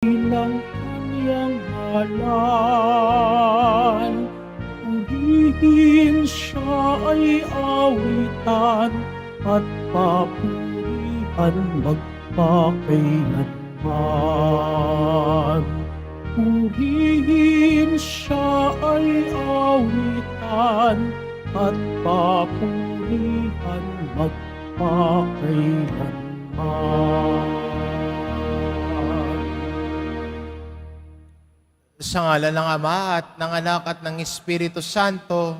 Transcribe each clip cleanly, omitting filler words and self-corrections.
ng kanyang ngalan. Purihin siya ay awitan at papurihan magpakailanman. Purihin siya ay awitan at papurihan magpakailanman. Sa ngalan ng Ama at ng Anak at ng Espiritu Santo,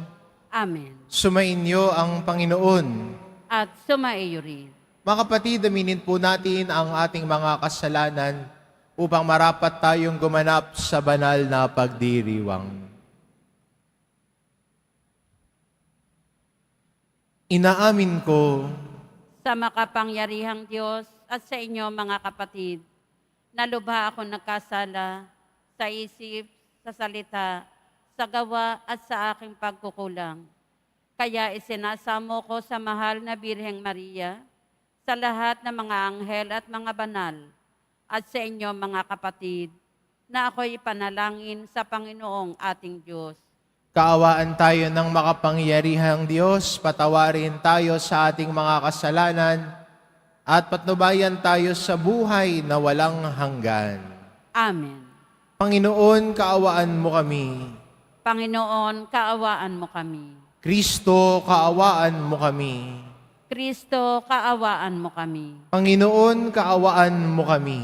Amen. sumainyo ang Panginoon. At sumaiyo rin. Mga kapatid, aminin po natin ang ating mga kasalanan upang marapat tayong gumanap sa banal na pagdiriwang. Inaamin ko Sa makapangyarihang Diyos at sa inyo mga kapatid, na lubha ako nagkasala sa isip, sa salita, sa gawa at sa aking pagkukulang. Kaya isinasamo ko sa mahal na Birheng Maria, sa lahat ng mga anghel at mga banal, at sa inyo mga kapatid, na ako'y ipanalangin sa Panginoong ating Diyos. kaawaan tayo ng makapangyarihang Diyos, patawarin tayo sa ating mga kasalanan, at patnubayan tayo sa buhay na walang hanggan. Amen. Panginoon, kaawaan mo kami. Panginoon, kaawaan mo kami. Kristo, kaawaan mo kami. Kristo, kaawaan mo kami. Panginoon, kaawaan mo kami.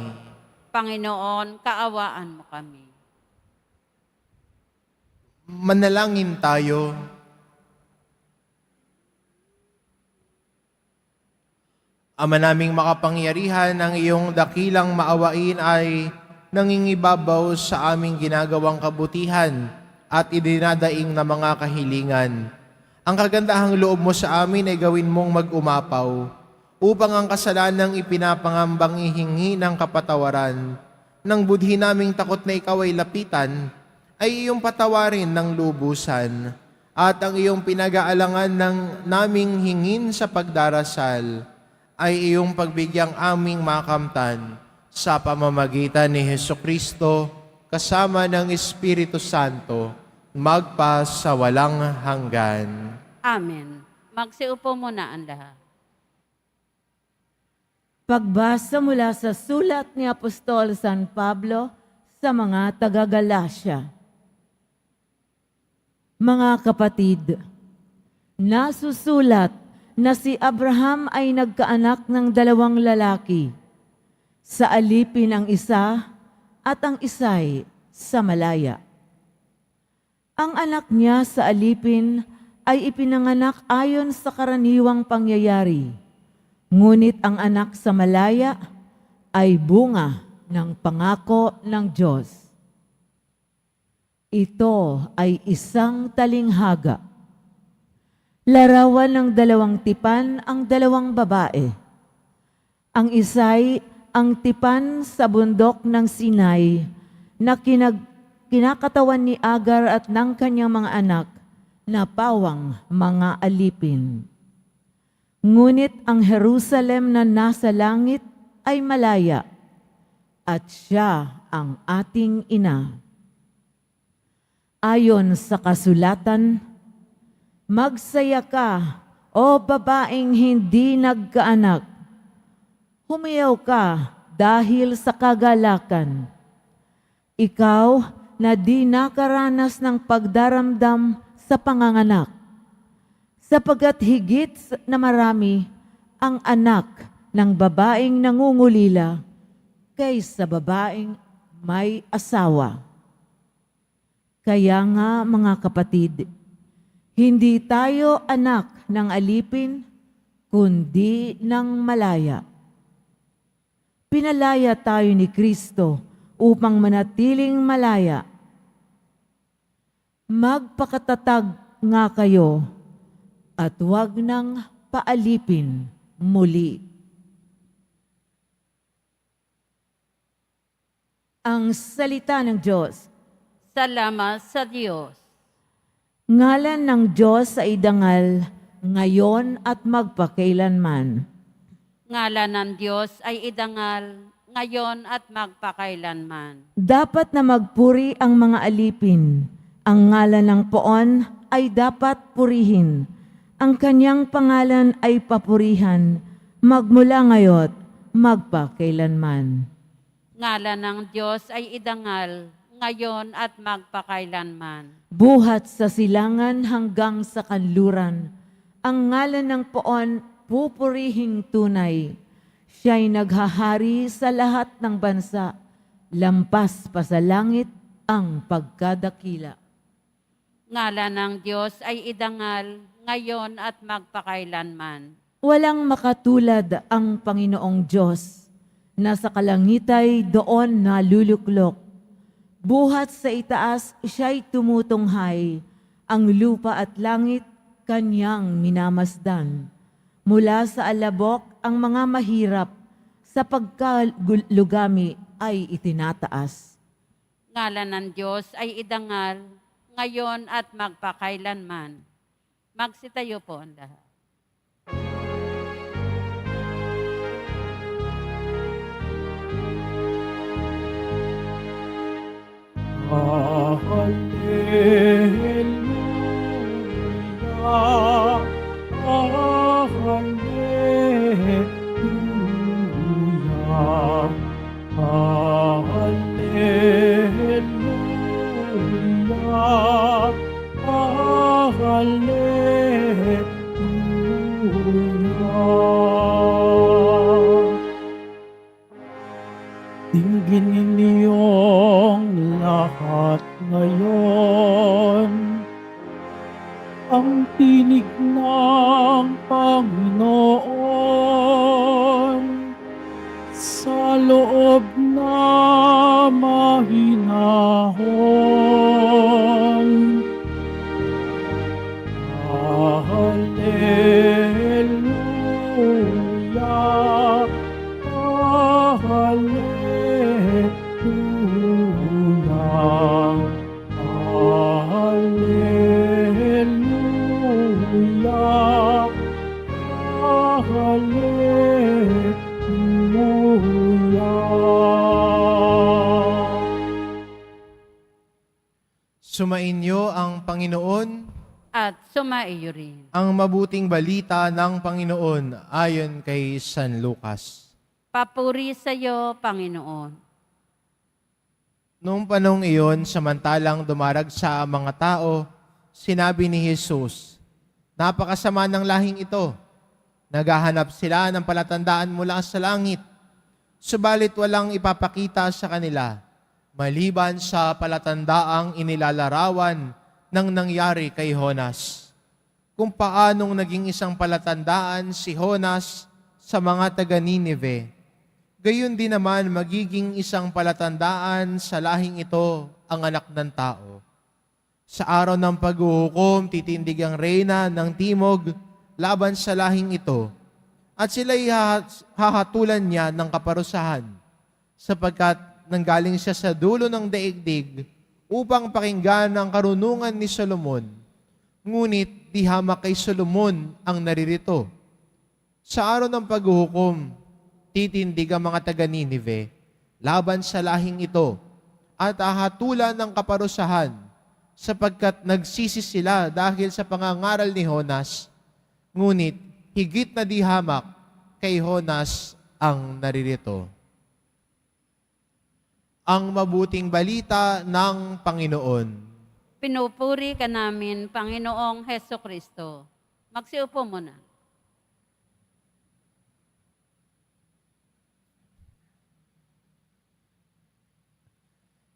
Panginoon, kaawaan mo kami. Manalangin tayo. Ama naming makapangyarihan, ang iyong dakilang maawain ay nangingibabaw sa aming ginagawang kabutihan at idinadaing na mga kahilingan. Ang kagandahang loob mo sa amin ay gawin mong mag-umapaw upang ang kasalanang ipinapangambang ihingi ng kapatawaran ng budhi naming takot na ikaw ay lapitan ay iyong patawarin ng lubusan at ang iyong pinag-aalangan ng naming hingin sa pagdarasal ay iyong pagbigyang aming makamtan sa pamamagitan ni Hesukristo kasama ng Espiritu Santo magpa sa walang hanggan. Amen. Magsiupo muna ang lahat. Pagbasa mula sa sulat ni Apostol San Pablo sa mga taga-Galasya. Mga kapatid, nasusulat na si Abraham ay nagkaanak ng 2 lalaki. Sa alipin ang isa at ang isa'y sa malaya. Ang anak niya sa alipin ay ipinanganak ayon sa karaniwang pangyayari. Ngunit ang anak sa malaya ay bunga ng pangako ng Diyos. Ito ay isang talinghaga. Larawan ng 2 tipan ang 2 babae. Ang isa'y ang tipan sa bundok ng Sinai na kinakatawan ni Agar at ng kanyang mga anak na pawang mga alipin. Ngunit ang Jerusalem na nasa langit ay malaya at siya ang ating ina. Ayon sa kasulatan, magsaya ka, o babaeng hindi nagkaanak. Humiyaw ka dahil sa kagalakan. Ikaw na di nakaranas ng pagdaramdam sa panganganak, sapagkat higit na marami ang anak ng babaeng nangungulila kaysa babaeng may asawa. Kaya nga mga kapatid, hindi tayo anak ng alipin, kundi ng malaya. Pinalaya tayo ni Kristo upang manatiling malaya. Magpakatatag nga kayo at huwag nang paalipin muli. Ang salita ng Diyos. Salamat sa Diyos. Ngalan ng Diyos ay dangal ngayon at magpakailanman. Ngalan ng Diyos ay idangal ngayon at magpakailanman. Dapat na magpuri ang mga alipin. Ang ngalan ng poon ay dapat purihin. Ang kanyang pangalan ay papurihan, magmula ngayon, magpakailanman. Ngalan ng Diyos ay idangal, ngayon at magpakailanman. Buhat sa silangan hanggang sa kanluran, ang ngalan ng poon pupurihing tunay. Siya'y naghahari sa lahat ng bansa, lampas pa sa langit ang pagkadakila. Ngalan ng Diyos ay idangal, ngayon at magpakailanman. Walang makatulad ang Panginoong Diyos, na sa kalangitay doon naluluklok. Buhat sa itaas siya'y tumutunghay, ang lupa at langit kanyang minamasdan. Mula sa alabok ang mga mahirap, sa pagkalugami ay itinataas. Ngalan ng Diyos ay idangal, ngayon at magpakailanman. Magsitayo po ang lahat. Hallelujah, hallelujah, hallelujah, hallelujah. Tingin niyong lahat ngayon ang tinig ng Panginoon sa loob na mahinahon. Hallelujah, hallelujah, hallelujah, hallelujah. Sumainyo ang Panginoon, At sumaiyo rin. ang mabuting balita ng Panginoon ayon kay San Lucas. Papuri sa iyo, Panginoon. Noong panong iyon, samantalang dumaragsa ang mga tao, sinabi ni Jesus, "Napakasama ng lahing ito. Naghahanap sila ng palatandaan mula sa langit, subalit walang ipapakita sa kanila, maliban sa palatandaang inilalarawan ng nangyari kay Jonas. Kung paanong naging isang palatandaan si Jonas sa mga taga Ninive, gayon din naman magiging isang palatandaan sa lahing ito ang anak ng tao. Sa araw ng paghuhukom, titindig ang reyna ng timog laban sa lahing ito, at sila'y hahatulan niya ng kaparusahan, sapagkat nanggaling siya sa dulo ng daigdig upang pakinggan ang karunungan ni Solomon. Ngunit di hamak kay Solomon ang naririto. Sa araw ng paghuhukom, titindig ang mga taga Ninive laban sa lahing ito at hahatulan ng kaparusahan, sapagkat nagsisi sila dahil sa pangangaral ni Jonas. Ngunit higit na di hamak kay Jonas ang naririto. Ang mabuting balita ng Panginoon. Pinupuri ka namin, Panginoong Heso Kristo. Magsiupo muna.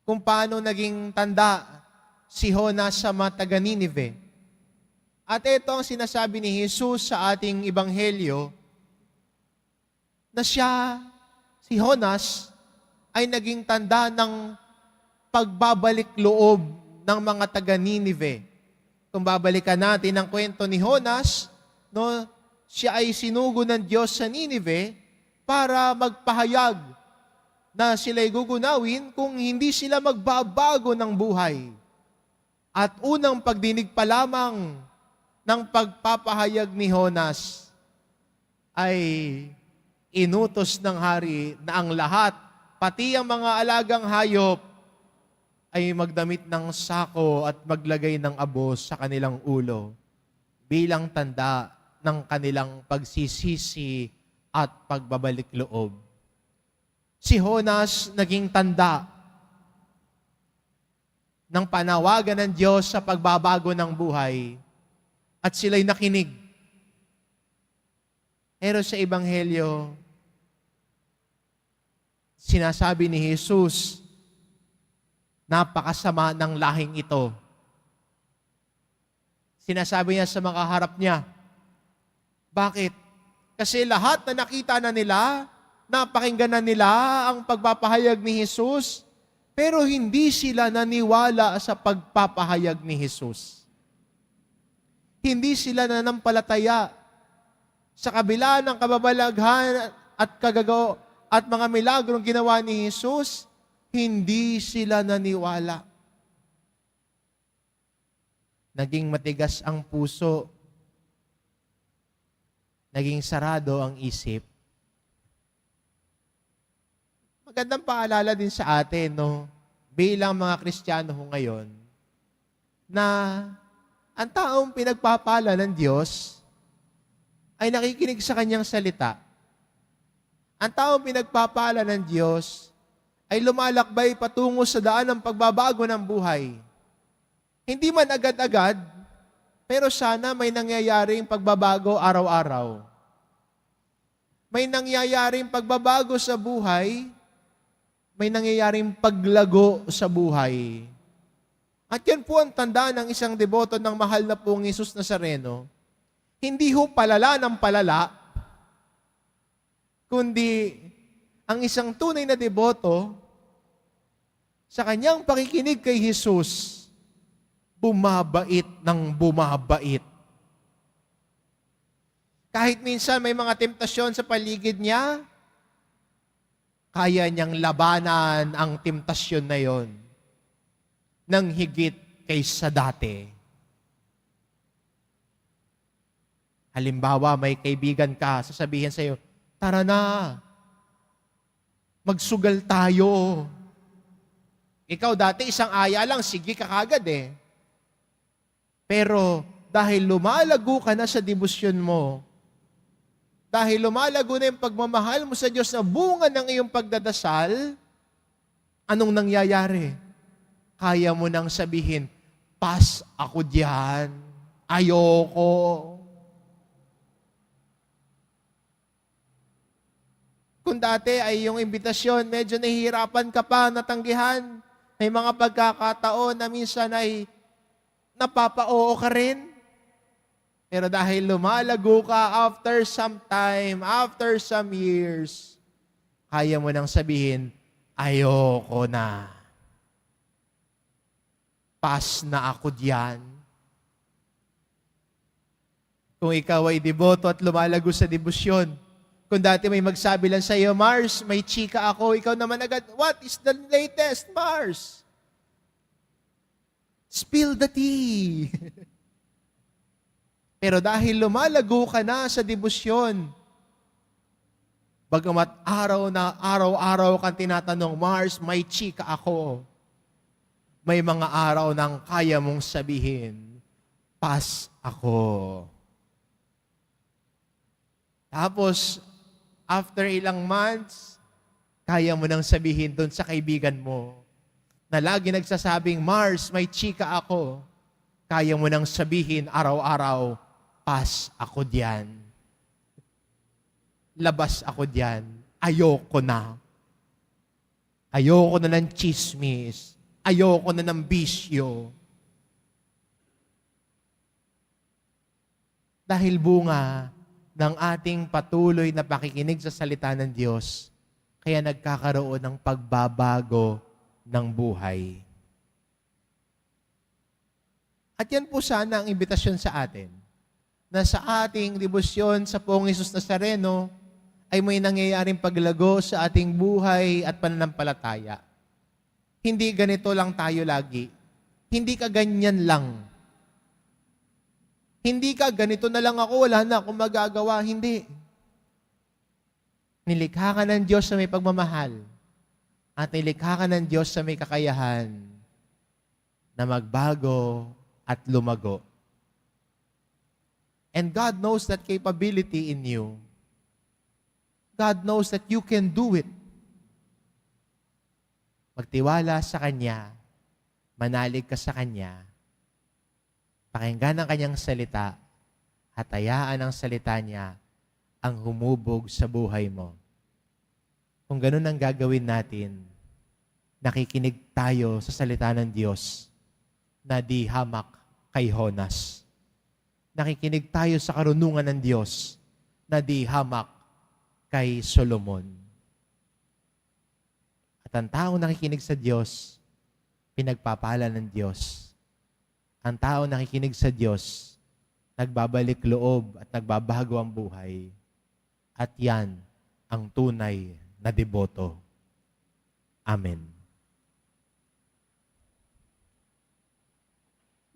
Kung paano naging tanda si Jonas sa mga taga Ninive. At ito ang sinasabi ni Jesus sa ating ebanghelyo, na siya, si Jonas, ay naging tanda ng pagbabalik loob ng mga taga Ninive. Kung babalikan natin ang kwento ni Jonas, no, siya ay sinugo ng Diyos sa Ninive para magpahayag na sila'y gugunawin kung hindi sila magbabago ng buhay. At unang pagdinig pa lamang ng pagpapahayag ni Jonas ay inutos ng hari na ang lahat pati ang mga alagang hayop ay magdamit ng sako at maglagay ng abo sa kanilang ulo bilang tanda ng kanilang pagsisisi at pagbabalik loob. Si Jonas naging tanda ng panawagan ng Diyos sa pagbabago ng buhay at sila'y nakinig. Pero sa Ebanghelyo, sinasabi ni Jesus, napakasama ng lahing ito. Sinasabi niya sa mga harap niya. Bakit? Kasi lahat na nakita na nila, napakinggan na nila ang pagpapahayag ni Jesus, pero hindi sila naniwala sa pagpapahayag ni Jesus. Hindi sila nanampalataya sa kabila ng kababalaghan at kagagawa at mga milagrong ginawa ni Jesus, hindi sila naniwala. Naging matigas ang puso. Naging sarado ang isip. Magandang paalala din sa atin, no? Bilang mga Kristiyano ngayon, na ang taong pinagpapala ng Diyos ay nakikinig sa Kanyang salita. Ang taong pinagpapala ng Diyos ay lumalakbay patungo sa daan ng pagbabago ng buhay. Hindi man agad-agad, pero sana may nangyayaring pagbabago araw-araw. May nangyayaring pagbabago sa buhay, may nangyayaring paglago sa buhay. At yan po ang tanda ng isang deboto ng mahal na pong Jesus Nazareno. Hindi ho palala ng palala, kundi ang isang tunay na deboto, sa kanyang pakikinig kay Jesus, bumabait ng bumabait. Kahit minsan may mga temptasyon sa paligid niya, kaya niyang labanan ang temptasyon na yon ng higit kaysa dati. Halimbawa, may kaibigan ka, sasabihin sa iyo, tara na, magsugal tayo. Ikaw dati isang aya lang, sige ka kagad eh. Pero dahil lumalago ka na sa debosyon mo, dahil lumalago na yung pagmamahal mo sa Diyos na bunga ng iyong pagdadasal, anong nangyayari? Kaya mo nang sabihin, pas ako diyan, ayoko. Kung dati ay yung imbitasyon, medyo nahihirapan ka pa, natanggihan, may mga pagkakataon na minsan ay napapa-oo ka rin. Pero dahil lumalago ka after some time, after some years, kaya mo nang sabihin, ayoko na. Pas na ako diyan. Kung ikaw ay deboto at lumalago sa debosyon, kung dati may magsabi lang sa iyo, Mars, may chika ako, ikaw naman agad, what is the latest, Mars? Spill the tea. Pero dahil lumalago ka na sa debosyon, bagamat araw-araw kang tinatanong, Mars, may chika ako. May mga araw nang kaya mong sabihin, pas ako. Tapos, after ilang months, kaya mo nang sabihin doon sa kaibigan mo na lagi nagsasabing, Mars, may chika ako. Kaya mo nang sabihin araw-araw, pas ako diyan. Labas ako diyan. Ayoko na. Ayoko na ng chismis. Ayoko na ng bisyo. Dahil bunga ng ating patuloy na pakikinig sa salita ng Diyos, kaya nagkakaroon ng pagbabago ng buhay. At yan po sana ang imbitasyon sa atin, na sa ating debosyon sa Poong Jesus Nazareno ay may nangyayaring paglago sa ating buhay at pananampalataya. Hindi ganito lang tayo lagi. Hindi ka ganyan lang. Hindi ka, ganito na lang ako, wala na akong magagawa. Hindi. Nilikha ka ng Diyos na may pagmamahal. At nilikha ka ng Diyos sa may kakayahan na magbago at lumago. And God knows that capability in you. God knows that you can do it. Magtiwala sa Kanya, manalig ka sa Kanya, pakinggan ang Kanyang salita, at hayaan ang salita niya ang humubog sa buhay mo. Kung ganun ang gagawin natin, nakikinig tayo sa salita ng Diyos na di hamak kay Jonas. Nakikinig tayo sa karunungan ng Diyos na di hamak kay Solomon. At ang taong nakikinig sa Diyos, pinagpapala ng Diyos. Ang taong nakikinig sa Diyos, nagbabalik loob at nagbabago ang buhay. At yan ang tunay na deboto. Amen.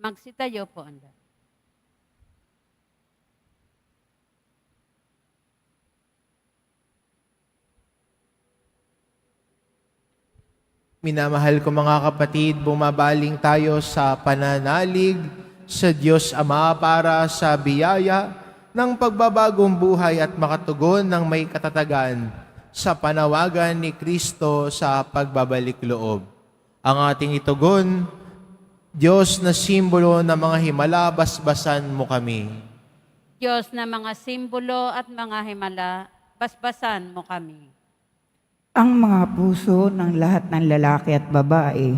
Magsitayo po ang lahat. Minamahal ko mga kapatid, bumabaling tayo sa pananalig sa Diyos Ama para sa biyaya ng pagbabagong buhay at makatugon ng may katatagan sa panawagan ni Kristo sa pagbabalik loob. Ang ating itugon, Diyos na simbolo ng mga himala, basbasan mo kami. Diyos na mga simbolo at mga himala, basbasan mo kami. Ang mga puso ng lahat ng lalaki at babae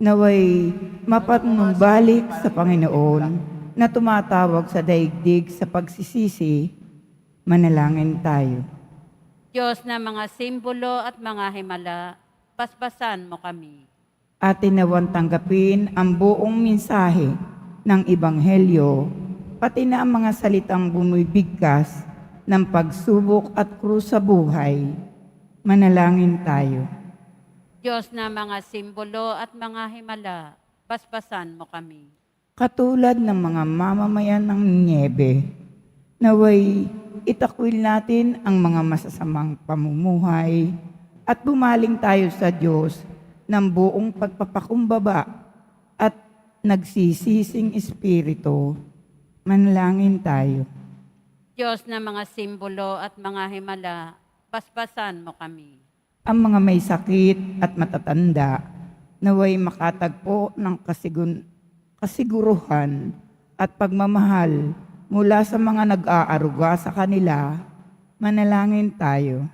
naway mapanumbalik sa Panginoon na tumatawag sa daigdig sa pagsisisi, manalangin tayo. Diyos na mga simbolo at mga himala, basbasan mo kami. Atin nawan tanggapin ang buong mensahe ng Ebanghelyo, pati na ang mga salitang bumibigkas ng pagsubok at krus sa buhay. Manalangin tayo. Diyos na mga simbolo at mga himala, basbasan mo kami. Katulad ng mga mamamayan ng Niebe, naway itakwil natin ang mga masasamang pamumuhay at bumaling tayo sa Diyos ng buong pagpapakumbaba at nagsisising espiritu. Manalangin tayo. Diyos na mga simbolo at mga himala, basbasan mo kami. Ang mga may sakit at matatanda, naway makatagpo ng kasiguruhan at pagmamahal mula sa mga nag-aaruga sa kanila. Manalangin tayo.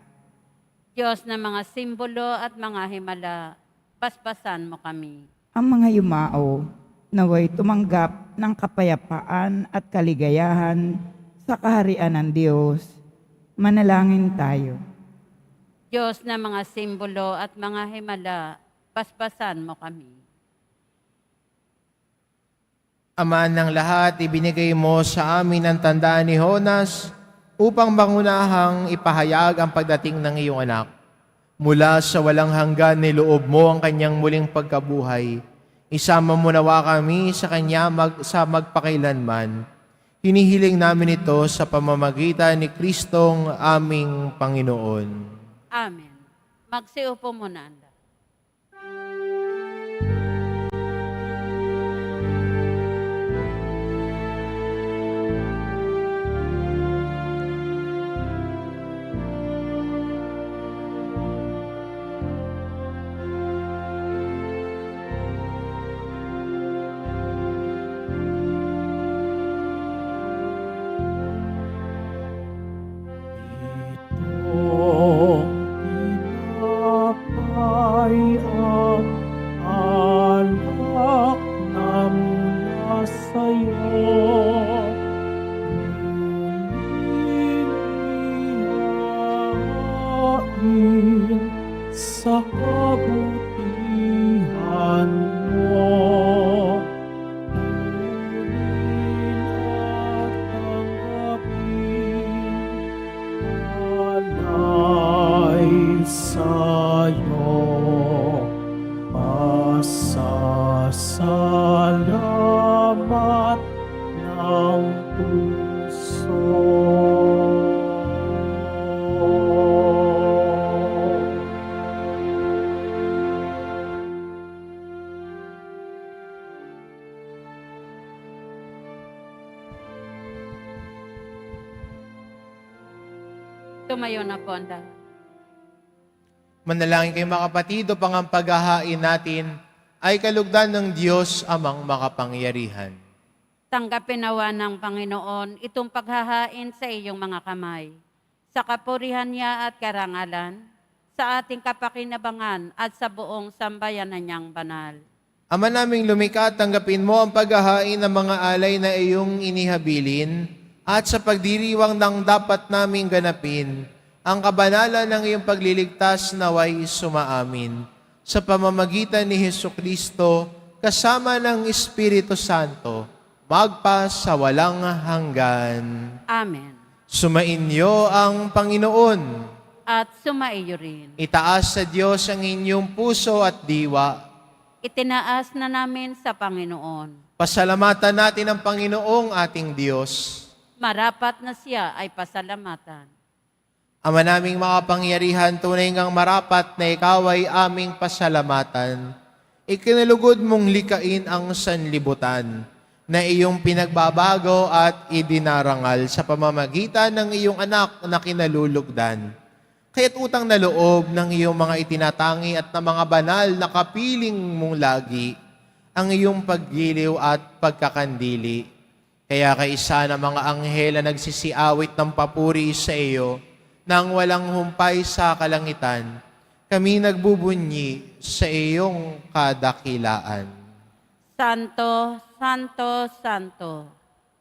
Diyos na mga simbolo at mga himala, basbasan mo kami. Ang mga yumao, naway tumanggap ng kapayapaan at kaligayahan sa kaharian ng Diyos. Manalangin tayo. Diyos na mga simbolo at mga himala, basbasan mo kami. Ama ng lahat, ibinigay mo sa amin ang tandaan ni Jonas upang mangunahang ipahayag ang pagdating ng iyong anak. Mula sa walang hanggan niloob mo ang kanyang muling pagkabuhay. Isama mo nawa kami sa kanya sa magpakailanman. Hinihiling namin ito sa pamamagitan ni Kristong aming Panginoon. Amen. Magsiupo muna ang lahat. Sa kabutihan mo, kunin at tanggapin, alay sa'yo, pasasalamat. Tumayo na po ang lahat. Manalangin kayo mga kapatid, upang ang paghahain natin ay kalugdan ng Diyos amang makapangyarihan. Tanggapin nawa ng Panginoon itong paghahain sa iyong mga kamay, sa kapurihan niya at karangalan, sa ating kapakinabangan at sa buong sambayanan niyang banal. Ama naming lumikha, tanggapin mo ang paghahain ng mga alay na iyong inihabilin at sa pagdiriwang ng dapat naming ganapin, ang kabanalan ng iyong pagliligtas naway sumaamin. Sa pamamagitan ni Hesukristo, kasama ng Espiritu Santo, magpa sa walang hanggan. Amen. Sumainyo ang Panginoon. At sumaiyo rin. Itaas sa Diyos ang inyong puso at diwa. Itinaas na namin sa Panginoon. Pasalamatan natin ang Panginoong ating Diyos. Marapat na siya ay pasalamatan. Ama naming makapangyarihan, tunay ngang marapat na ikaw ay aming pasalamatan. Ikinalugod mong likain ang sanlibutan na iyong pinagbabago at idinarangal sa pamamagitan ng iyong anak na kinalulugdan. Kaya't utang na loob ng iyong mga itinatangi at ng mga banal na kapiling mong lagi ang iyong paggiliw at pagkakandili. Kaya kaisa ng mga anghel na nagsisiawit ng papuri sa iyo, nang walang humpay sa kalangitan, kami nagbubunyi sa iyong kadakilaan. Santo, Santo, Santo,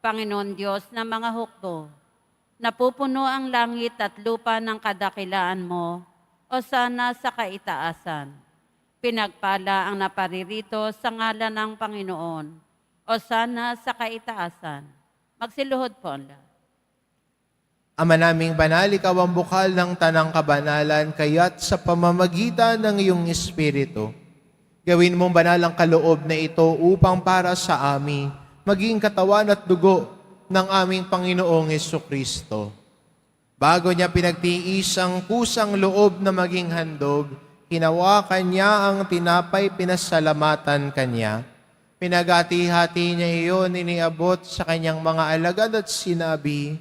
Panginoon Diyos ng mga hukbo, napupuno ang langit at lupa ng kadakilaan mo, o sana sa kaitaasan. Pinagpala ang naparirito sa ngalan ng Panginoon, o sana sa kaitaasan. Magsiluhod po ang lahat. Ama naming banal, ikaw ang bukal ng tanang kabanalan, kaya't sa pamamagitan ng iyong Espiritu, gawin mong banal ang kaloob na ito upang para sa amin, maging katawan at dugo ng aming Panginoong Hesukristo. Bago niya pinagtiis ang kusang loob na maging handog, hinawakan niya ang tinapay, pinasalamatan kanya. Pinagati-hati niya iyon, iniabot sa kanyang mga alagad at sinabi,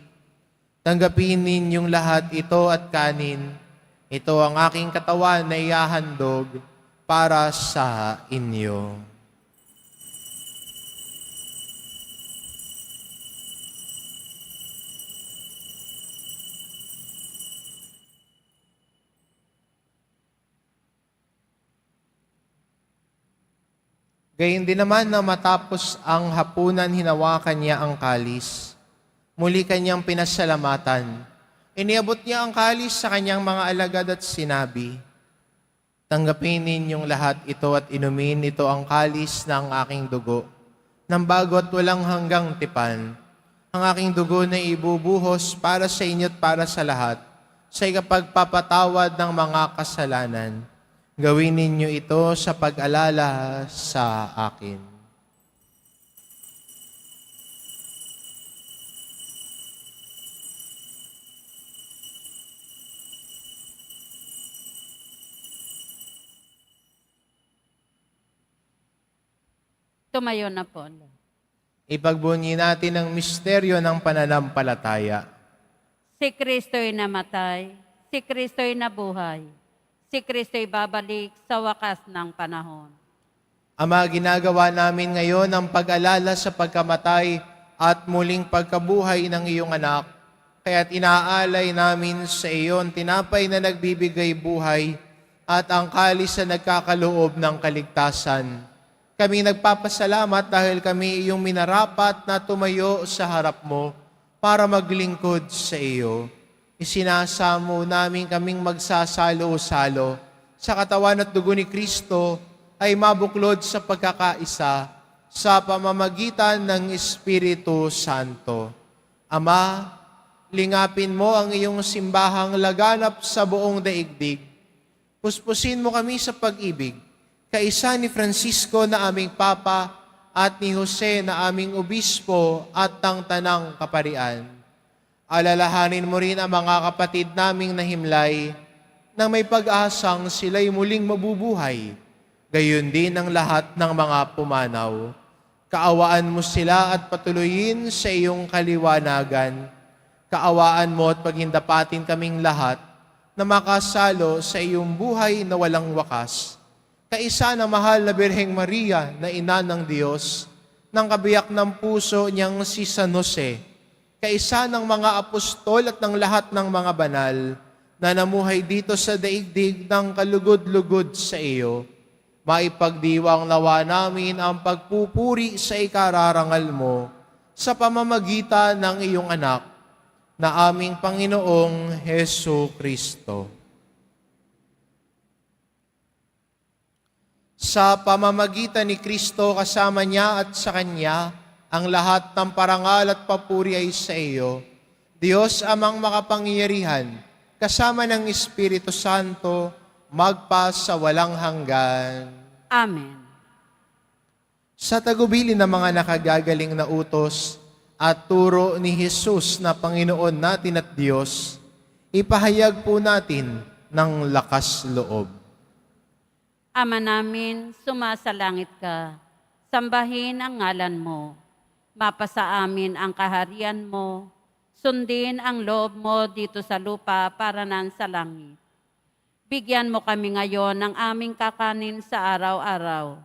tanggapin ninyong lahat ito at kanin. Ito ang aking katawan na ihahandog para sa inyo. Gayun din naman na matapos ang hapunan, hinawakan niya ang kalis. Muli kanyang pinasalamatan. Iniabot niya ang kalis sa kanyang mga alagad at sinabi, tanggapin ninyong lahat ito at inumin ito ang kalis ng aking dugo, ng bago at walang hanggang tipan. Ang aking dugo na ibubuhos para sa inyo at para sa lahat, sa ikapagpapatawad ng mga kasalanan. Gawin ninyo ito sa pag-alala sa akin. Tumayo na po. Ipagbunyi natin ang misteryo ng pananampalataya. Si Kristo'y namatay, si Kristo'y nabuhay, si Kristo'y babalik sa wakas ng panahon. Ama, ginagawa namin ngayon ang pag-alala sa pagkamatay at muling pagkabuhay ng iyong anak. Kaya't inaalay namin sa iyon tinapay na nagbibigay buhay at ang kalis na nagkakaloob ng kaligtasan. Kami nagpapasalamat dahil kami iyong minarapat na tumayo sa harap mo para maglingkod sa iyo. Isinasamo namin kaming magsasalo-salo sa katawan at dugo ni Kristo ay mabuklod sa pagkakaisa sa pamamagitan ng Espiritu Santo. Ama, lingapin mo ang iyong simbahang laganap sa buong daigdig. Puspusin mo kami sa pag-ibig, kaisa ni Francisco na aming Papa at ni Jose na aming Obispo at ang Tanang Kaparian. Alalahanin mo rin ang mga kapatid naming nahimlay na may pag-asang sila'y muling mabubuhay. Gayon din ang lahat ng mga pumanaw. Kaawaan mo sila at patuloyin sa iyong kaliwanagan. Kaawaan mo at pagindapatin kaming lahat na makasalo sa iyong buhay na walang wakas. Kaisa ng mahal na Birheng Maria na ina ng Diyos, ng kabiyak ng puso niyang si San Jose, kaisa ng mga apostol at ng lahat ng mga banal na namuhay dito sa daigdig ng kalugod-lugod sa iyo, maipagdiwang nawa namin ang pagpupuri sa ikararangal mo sa pamamagitan ng iyong anak na aming Panginoong Hesu Kristo. Sa pamamagitan ni Kristo kasama niya at sa Kanya, ang lahat ng parangal at papuri ay sa iyo, Diyos amang makapangyarihan, kasama ng Espiritu Santo, magpa sa walang hanggan. Amen. Sa tagubilin ng mga nakagagaling na utos at turo ni Jesus na Panginoon natin at Diyos, ipahayag po natin ng lakas loob. Ama namin, sumasalangit ka. Sambahin ang ngalan mo. Mapasa amin ang kaharian mo. Sundin ang loob mo dito sa lupa para nan sa langit. Bigyan mo kami ngayon ng aming kakanin sa araw-araw.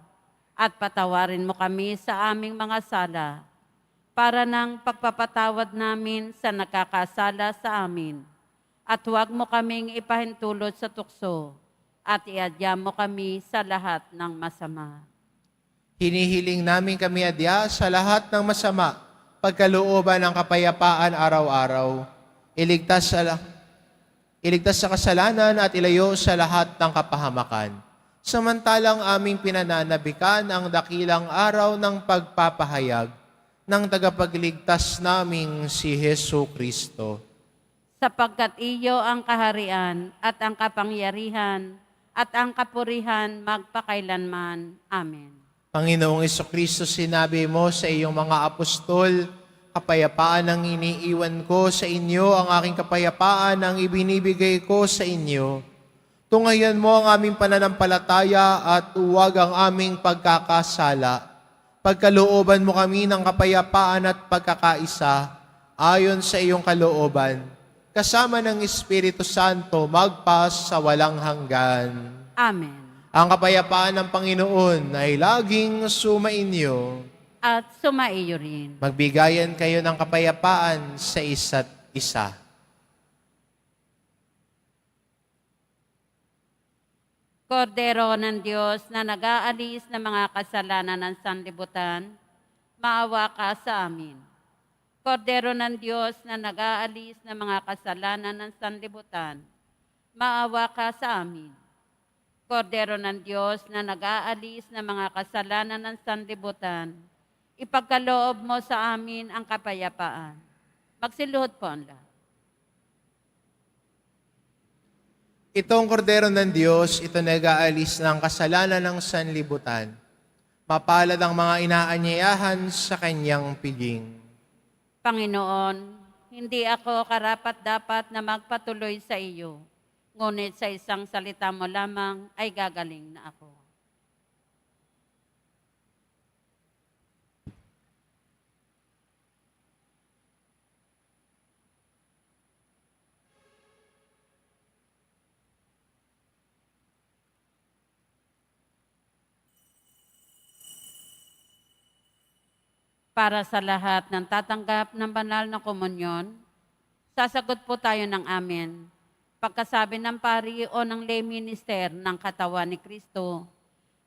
At patawarin mo kami sa aming mga sala para ng pagpapatawad namin sa nakakasala sa amin. At huwag mo kaming ipahintulot sa tukso at iadya mo kami sa lahat ng masama. Hinihiling namin kami adya sa lahat ng masama, pagkalooban ng kapayapaan araw-araw. Iligtas sa kasalanan at ilayo sa lahat ng kapahamakan. Samantalang aming pinananabikan ang dakilang araw ng pagpapahayag ng tagapagligtas naming si Hesu Kristo. Sapagkat iyo ang kaharian at ang kapangyarihan at ang kapurihan magpakailanman. Amen. Panginoong Kristo, sinabi mo sa iyong mga apostol, kapayapaan ang iniiwan ko sa inyo, ang aking kapayapaan ang ibinibigay ko sa inyo. Tungayan mo ang aming pananampalataya at huwag ang aming pagkakasala. Pagkalooban mo kami ng kapayapaan at pagkakaisa, ayon sa iyong kalooban, kasama ng Espiritu Santo, magpas sa walang hanggan. Amen. Ang kapayapaan ng Panginoon ay laging sumainyo. At sumaiyo rin. Magbigayan kayo ng kapayapaan sa isa't isa. Kordero ng Diyos na nag-aalis ng mga kasalanan ng sanlibutan, maawa ka sa amin. Kordero ng Diyos na nag-aalis ng mga kasalanan ng sanlibutan, maawa ka sa amin. Kordero ng Diyos na nag-aalis ng mga kasalanan ng sanlibutan, ipagkaloob mo sa amin ang kapayapaan. Magsiluhod po ang lahat. Itong kordero ng Diyos, ito nag-aalis ng kasalanan ng sanlibutan. Mapalad ang mga inaanyayahan sa kanyang piging. Panginoon, hindi ako karapat-dapat na magpatuloy sa iyo, ngunit sa isang salita mo lamang ay gagaling na ako. Para sa lahat ng tatanggap ng banal na komunyon, sasagot po tayo ng amen. Pagkasabi ng pari o ng lay minister ng katawan ni Kristo,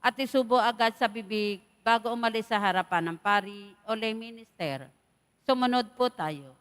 at isubo agad sa bibig bago umalis sa harapan ng pari o lay minister. Sumunod po tayo.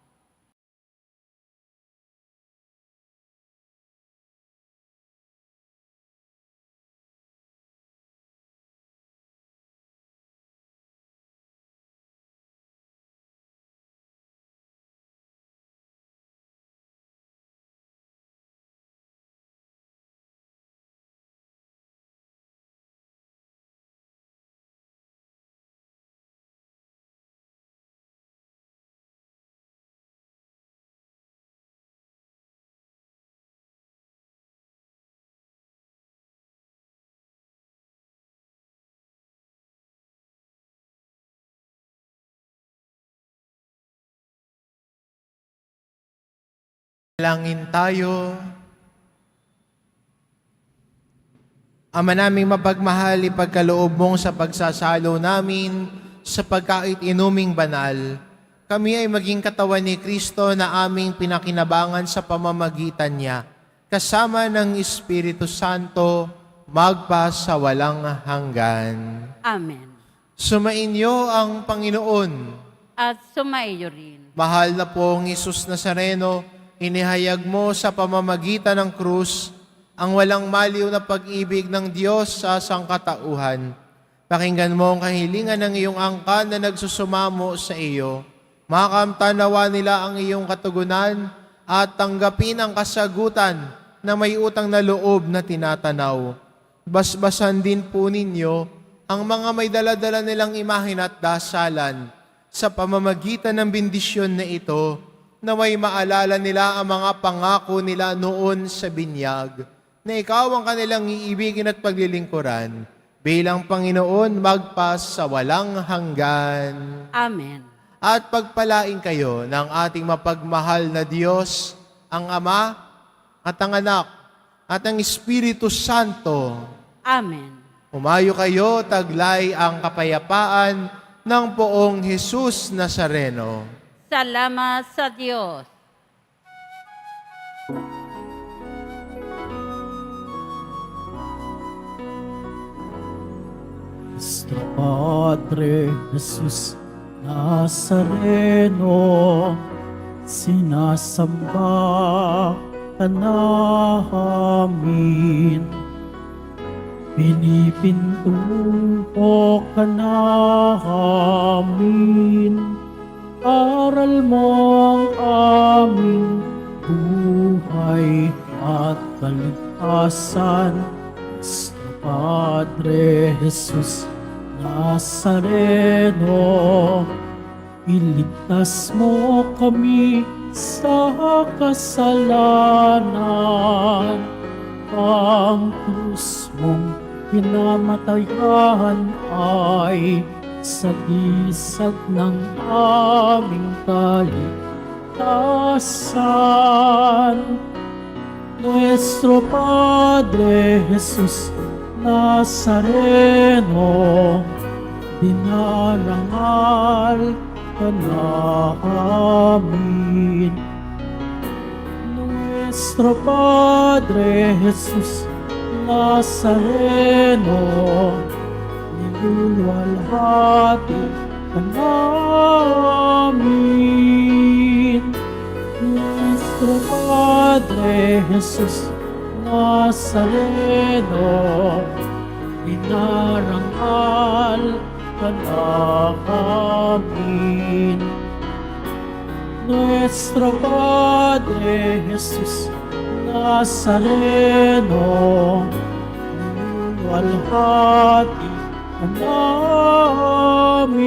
Langin tayo. Ama naming mapagmahal, ipagkaloob mong sa pagsasalo namin sa pagkait inuming banal, kami ay maging katawan ni Kristo na aming pinakinabangan sa pamamagitan niya, kasama ng Espiritu Santo, magpa sa walang hanggan. Amen. Sumainyo ang Panginoon. At sumaiyo rin. Mahal na pong Isus Nazareno, inihayag mo sa pamamagitan ng krus ang walang maliw na pag-ibig ng Diyos sa sangkatauhan. Pakinggan mo ang kahilingan ng iyong angkan na nagsusumamo sa iyo. Makamtanawa nila ang iyong katugunan at tanggapin ang kasagutan na may utang na loob na tinatanaw. Basbasan din po ninyo ang mga may daladala nilang imahin at dasalan sa pamamagitan ng bendisyon na ito, na may maalala nila ang mga pangako nila noon sa binyag, na ikaw ang kanilang iibigin at paglilingkuran bilang Panginoon magpas sa walang hanggan. Amen. At pagpalain kayo ng ating mapagmahal na Diyos, ang Ama at ang Anak at ang Espiritu Santo. Amen. Humayo kayo, taglay ang kapayapaan ng poong Jesus Nazareno. Salamat sa Diyos. Nuestro Padre Jesus Nazareno, sinasamba ka namin. Pinipintuho ka namin. Aral mo ang aming buhay at kaligtasan. Nuestro Padre Jesus Nazareno, iligtas mo kami sa kasalanan. Ang krus mong pinamatayan ay sagisag ng aming kaligtasan. Nuestro Padre Jesus Nazareno, dinarangal ka namin. Nuestro Padre Jesus Nazareno, niluluwalhati ka namin. Nuestro Padre Jesus Nazareno, dinarangal ka namin. Nuestro Padre Jesus Nazareno, niluluwalhati ka namin.